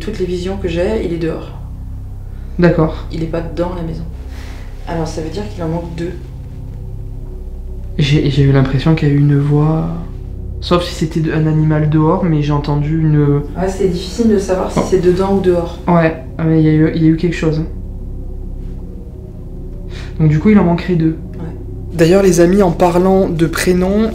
toutes les visions que j'ai, il est dehors. D'accord. Il est pas dans la maison. Alors ça veut dire qu'il en manque 2. J'ai eu l'impression qu'il y a eu une voix... Sauf si c'était un animal dehors, mais j'ai entendu une... Ouais, c'est difficile de savoir si Oh. c'est dedans ou dehors. Ouais, mais il y a eu quelque chose. Donc du coup, il en manquerait 2. D'ailleurs, les amis, en parlant de prénoms,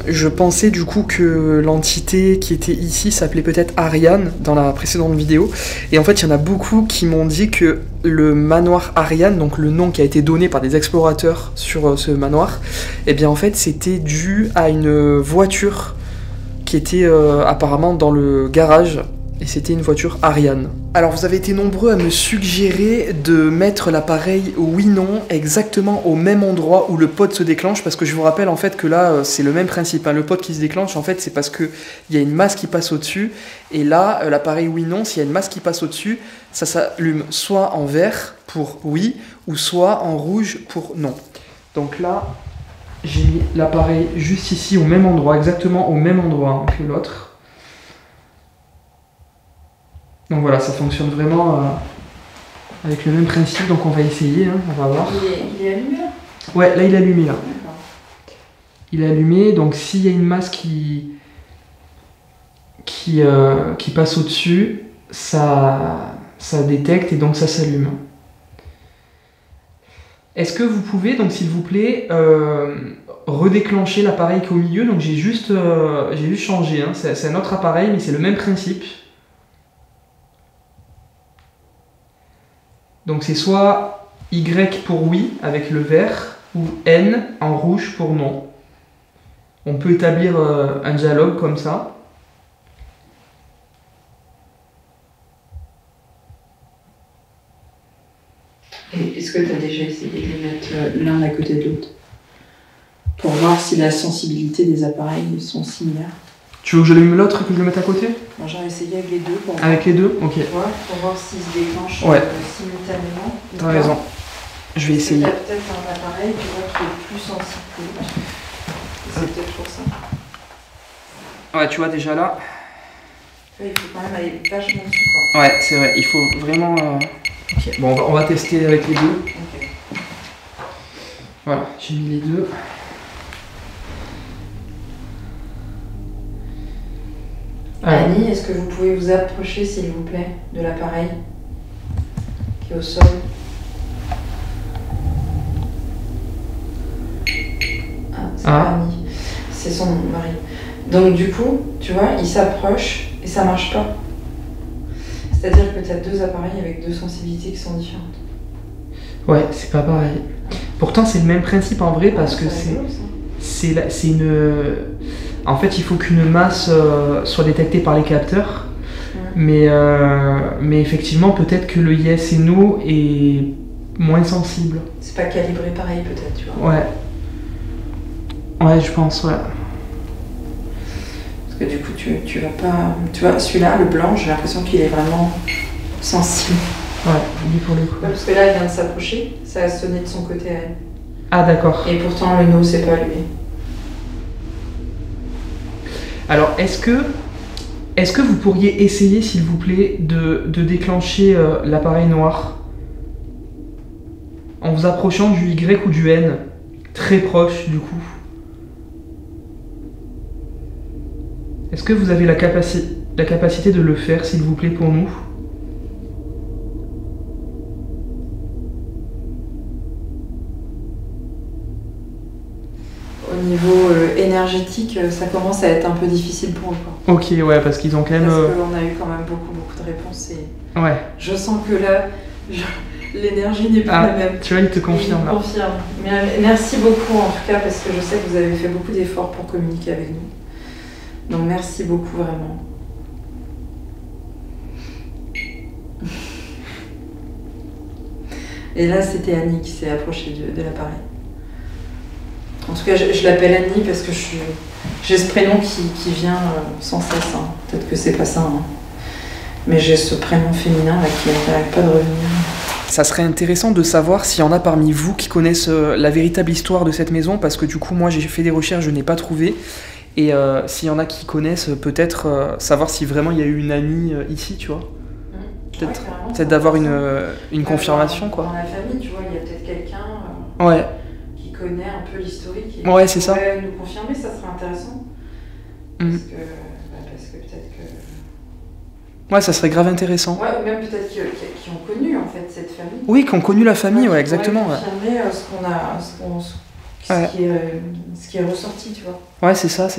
je pensais du coup que l'entité qui était ici s'appelait peut-être Ariane dans la précédente vidéo. Et en fait, il y en a beaucoup qui m'ont dit que le manoir Ariane, donc le nom qui a été donné par des explorateurs sur ce manoir, eh bien en fait, c'était dû à une voiture qui était apparemment dans le garage. Et c'était une voiture Ariane. Alors vous avez été nombreux à me suggérer de mettre l'appareil oui-non exactement au même endroit où le pod se déclenche, parce que je vous rappelle en fait que là c'est le même principe, hein. Le pod qui se déclenche en fait c'est parce qu'il y a une masse qui passe au-dessus, et là l'appareil oui-non, s'il y a une masse qui passe au-dessus, ça s'allume soit en vert pour oui, ou soit en rouge pour non. Donc là j'ai mis l'appareil juste ici au même endroit, exactement au même endroit que l'autre. Donc voilà, ça fonctionne vraiment avec le même principe, donc on va essayer, hein, on va voir. Il est allumé là? Ouais, là il est allumé là. D'accord. Il est allumé, donc s'il y a une masse qui passe au-dessus, ça détecte et donc ça s'allume. Est-ce que vous pouvez, donc s'il vous plaît, redéclencher l'appareil qui est au milieu? Donc j'ai juste changé, hein. C'est un autre appareil, mais c'est le même principe. Donc c'est soit Y pour oui avec le vert ou N en rouge pour non. On peut établir un dialogue comme ça. Et est-ce que tu as déjà essayé de les mettre l'un à côté de l'autre pour voir si la sensibilité des appareils sont similaires? Tu veux que je le mette l'autre, que je le mette à côté? Moi j'en ai essayé avec les deux pour voir. Avec les deux? Ok. Tu vois, pour voir s'ils se déclenchent simultanément. T'as raison. Je vais essayer. Il y a peut-être un appareil tu vois, qui est plus sensible que l'autre. C'est peut-être pour ça. Ouais, tu vois déjà là. Ouais, il faut quand même aller vachement dessus quoi. Ouais, c'est vrai, il faut vraiment... Ok, bon, on va tester avec les deux. Ok. Voilà, j'ai mis les deux. Annie, est-ce que vous pouvez vous approcher s'il vous plaît de l'appareil qui est au sol? Ah, c'est pas Annie, c'est son mari. Donc du coup, tu vois, il s'approche et ça marche pas. C'est-à-dire que tu as deux appareils avec deux sensibilités qui sont différentes. Ouais, c'est pas pareil. Pourtant, c'est le même principe en vrai parce que c'est une... En fait, il faut qu'une masse soit détectée par les capteurs. Mais effectivement, peut-être que le Yes et No est moins sensible. C'est pas calibré pareil peut-être, tu vois. Ouais. Ouais, je pense, ouais. Parce que du coup, tu vas pas... Tu vois, celui-là, le blanc, j'ai l'impression qu'il est vraiment sensible. Ouais, lui pour le coup. Parce que là, il vient de s'approcher, ça a sonné de son côté à elle. Ah d'accord. Et pourtant, le No, c'est pas allumé. Alors, est-ce que vous pourriez essayer, s'il vous plaît, de déclencher l'appareil noir en vous approchant du Y ou du N, très proche du coup? Est-ce que vous avez la capacité de le faire, s'il vous plaît, pour nous? Au niveau énergétique, ça commence à être un peu difficile pour eux. Quoi. Ok, ouais, parce qu'ils ont quand même... Parce qu'on a eu quand même beaucoup de réponses et ouais. Je sens que là, l'énergie n'est plus la même. Tu vois, il te confirme là. Confirme. Mais merci beaucoup en tout cas, parce que je sais que vous avez fait beaucoup d'efforts pour communiquer avec nous. Donc merci beaucoup vraiment. Et là, c'était Annie qui s'est approchée de l'appareil. En tout cas, je l'appelle Annie parce que j'ai ce prénom qui vient sans cesse. Hein. Peut-être que c'est pas ça. Hein. Mais j'ai ce prénom féminin là, qui n'arrête pas de revenir. Ça serait intéressant de savoir s'il y en a parmi vous qui connaissent la véritable histoire de cette maison, parce que du coup, moi, j'ai fait des recherches, je n'ai pas trouvé. Et s'il y en a qui connaissent, peut-être savoir si vraiment il y a eu une Annie ici, tu vois. Peut-être d'avoir une confirmation, quoi. Dans la famille, tu vois, il y a peut-être quelqu'un... ouais. Connaît un peu l'historique et ouais, c'est ça. Nous confirmer, ça serait intéressant. Parce que peut-être que... Ouais, ça serait grave intéressant. Ouais, ou même peut-être qui ont connu en fait cette famille. Oui, qui ont connu la famille, ouais, exactement. Confirmer ce qui est ressorti, tu vois. Ouais, c'est ça.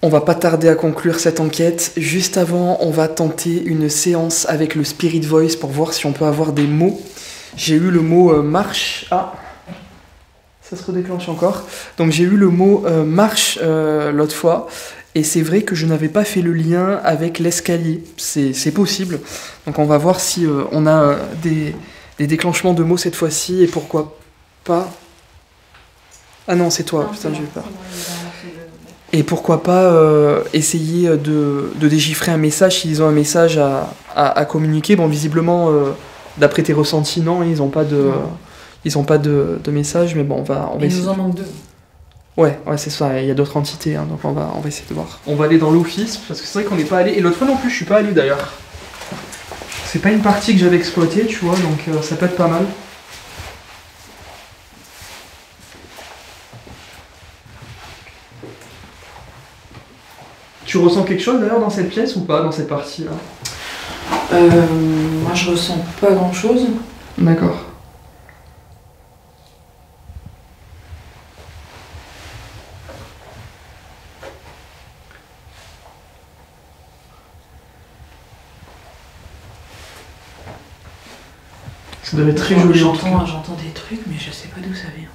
On va pas tarder à conclure cette enquête. Juste avant, on va tenter une séance avec le Spirit Voice pour voir si on peut avoir des mots. J'ai eu le mot marche. Ah, ça se redéclenche encore. Donc j'ai eu le mot marche l'autre fois, et c'est vrai que je n'avais pas fait le lien avec l'escalier. C'est possible. Donc on va voir si on a des déclenchements de mots cette fois-ci, et pourquoi pas... Ah non, c'est toi, putain, j'ai eu peur. Et pourquoi pas essayer de déchiffrer un message s'ils ont un message à communiquer. Bon, visiblement, d'après tes ressentis, non, ils n'ont pas de... Ils n'ont pas de message, mais bon, on va essayer. Il nous en manque 2. Ouais, c'est ça, il y a d'autres entités, hein, donc on va essayer de voir. On va aller dans l'office, parce que c'est vrai qu'on n'est pas allé, et l'autre fois non plus, je suis pas allé d'ailleurs. C'est pas une partie que j'avais exploitée, tu vois, donc ça peut être pas mal. Tu ressens quelque chose d'ailleurs dans cette pièce ou pas, dans cette partie-là? Moi je ressens pas grand-chose. D'accord. Ça doit être très joli. J'entends des trucs, mais je sais pas d'où ça vient.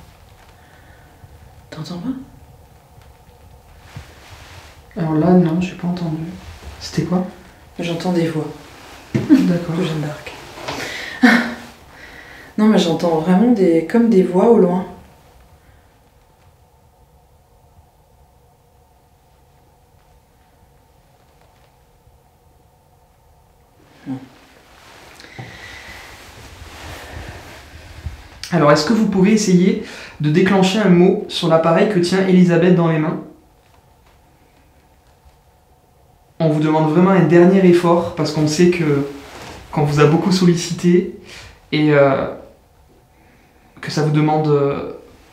T'entends pas? Alors là, non, j'ai pas entendu. C'était quoi? J'entends des voix. D'accord. De Jeanne d'Arc. Non, mais j'entends vraiment comme des voix au loin. Alors, est-ce que vous pouvez essayer de déclencher un mot sur l'appareil que tient Elisabeth dans les mains? On vous demande vraiment un dernier effort parce qu'on sait qu'on vous a beaucoup sollicité et que ça vous demande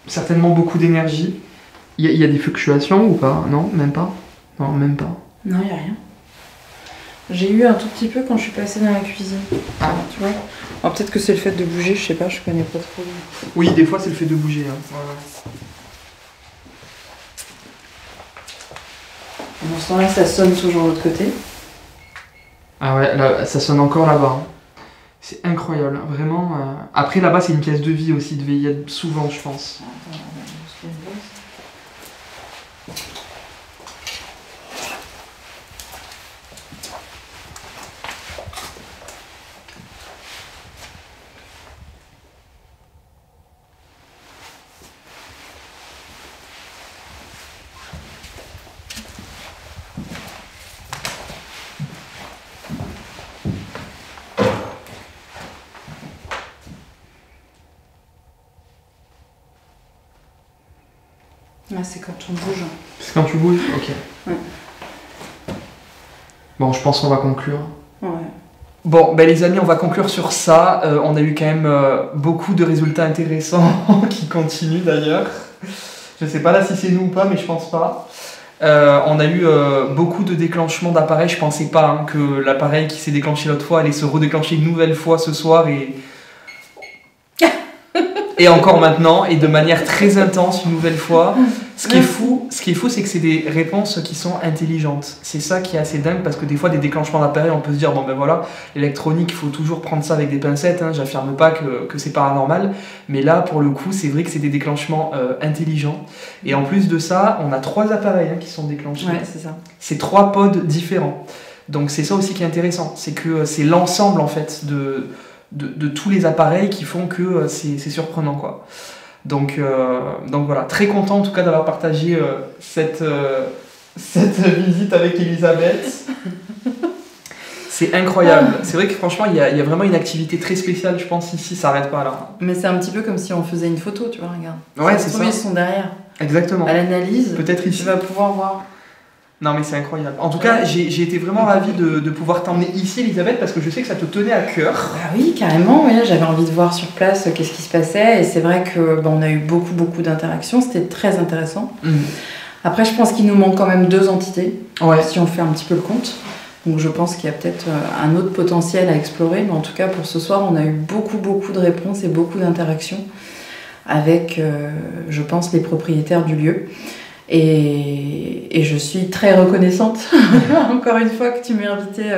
certainement beaucoup d'énergie. Il y a des fluctuations ou pas? Non, même pas. Non, même pas. Non, il n'y a rien. J'ai eu un tout petit peu quand je suis passée dans la cuisine. Ah. Tu vois? Alors, peut-être que c'est le fait de bouger, je sais pas, je connais pas trop. Oui, des fois c'est le fait de bouger. Hein. Pendant ce temps-là, ça sonne toujours de l'autre côté. Ah ouais, là, ça sonne encore là-bas. Hein. C'est incroyable, hein, vraiment. Après, là-bas, c'est une pièce de vie aussi, il devait y être souvent, je pense. Ah, c'est quand on bouge. C'est quand tu bouges? Ok. Ouais. Bon, je pense qu'on va conclure. Ouais. Bon, ben les amis, on va conclure sur ça. On a eu quand même beaucoup de résultats intéressants qui continuent d'ailleurs. Je sais pas là si c'est nous ou pas, mais je pense pas. On a eu beaucoup de déclenchements d'appareils. Je pensais pas hein, que l'appareil qui s'est déclenché l'autre fois allait se redéclencher une nouvelle fois ce soir et encore maintenant, et de manière très intense une nouvelle fois. Ce qui est fou, c'est que c'est des réponses qui sont intelligentes. C'est ça qui est assez dingue, parce que des fois, des déclenchements d'appareils, on peut se dire, bon ben voilà, l'électronique, il faut toujours prendre ça avec des pincettes, hein, j'affirme pas que c'est paranormal, mais là, pour le coup, c'est vrai que c'est des déclenchements intelligents. Et en plus de ça, on a 3 appareils hein, qui sont déclenchés. Ouais, c'est ça. C'est 3 pods différents. Donc c'est ça aussi qui est intéressant, c'est que c'est l'ensemble en fait de tous les appareils qui font que c'est surprenant quoi. Donc voilà, très content en tout cas d'avoir partagé cette visite avec Elisabeth. C'est incroyable. C'est vrai que franchement il y a vraiment une activité très spéciale je pense ici, ça s'arrête pas là. Mais c'est un petit peu comme si on faisait une photo, tu vois, regarde. Ouais, c'est ça. Ils sont derrière. Exactement. À l'analyse, peut-être ici. Tu vas pouvoir voir. Non mais c'est incroyable. En tout cas, j'ai été vraiment ravie de pouvoir t'emmener ici, Elisabeth, parce que je sais que ça te tenait à cœur. Bah oui, carrément. Ouais, j'avais envie de voir sur place qu'est-ce qui se passait. Et c'est vrai que on a eu beaucoup d'interactions. C'était très intéressant. Après, je pense qu'il nous manque quand même 2 entités, si on fait un petit peu le compte. Donc je pense qu'il y a peut-être un autre potentiel à explorer. Mais en tout cas, pour ce soir, on a eu beaucoup de réponses et beaucoup d'interactions avec, je pense, les propriétaires du lieu. Et je suis très reconnaissante, encore une fois, que tu m'aies invitée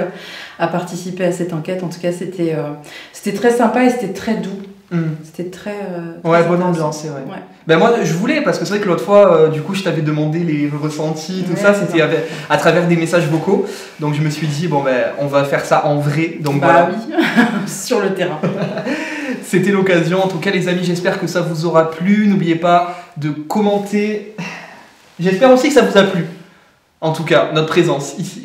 à participer à cette enquête. En tout cas, c'était très sympa et c'était très doux. C'était très ouais, bonne ambiance, c'est vrai. Ouais. Ben moi, je voulais, parce que c'est vrai que l'autre fois, du coup, je t'avais demandé les ressentis, tout ça, c'était à travers des messages vocaux. Donc je me suis dit, bon, ben, on va faire ça en vrai. Donc bah voilà. Oui, sur le terrain. C'était l'occasion. En tout cas, les amis, j'espère que ça vous aura plu. N'oubliez pas de commenter. J'espère aussi que ça vous a plu, en tout cas, notre présence ici.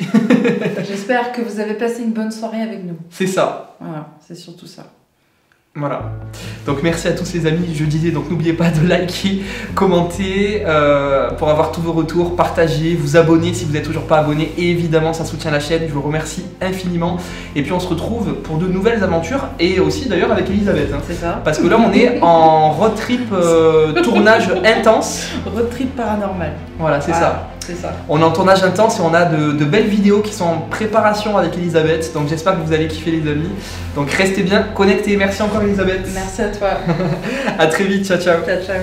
J'espère que vous avez passé une bonne soirée avec nous. C'est ça. Voilà, c'est surtout ça. Voilà. Donc merci à tous les amis, je disais, donc n'oubliez pas de liker, commenter pour avoir tous vos retours, partager, vous abonner si vous n'êtes toujours pas abonné, et évidemment ça soutient la chaîne, je vous remercie infiniment. Et puis on se retrouve pour de nouvelles aventures, et aussi d'ailleurs avec Elisabeth. Hein. C'est ça. Parce que là on est en road trip tournage intense. Road trip paranormal. Voilà, c'est ça. C'est ça. On est en tournage intense et on a de belles vidéos qui sont en préparation avec Elisabeth. Donc j'espère que vous allez kiffer les amis. Donc restez bien connectés. Merci encore Elisabeth. Merci à toi. À très vite. Ciao ciao. Ciao ciao.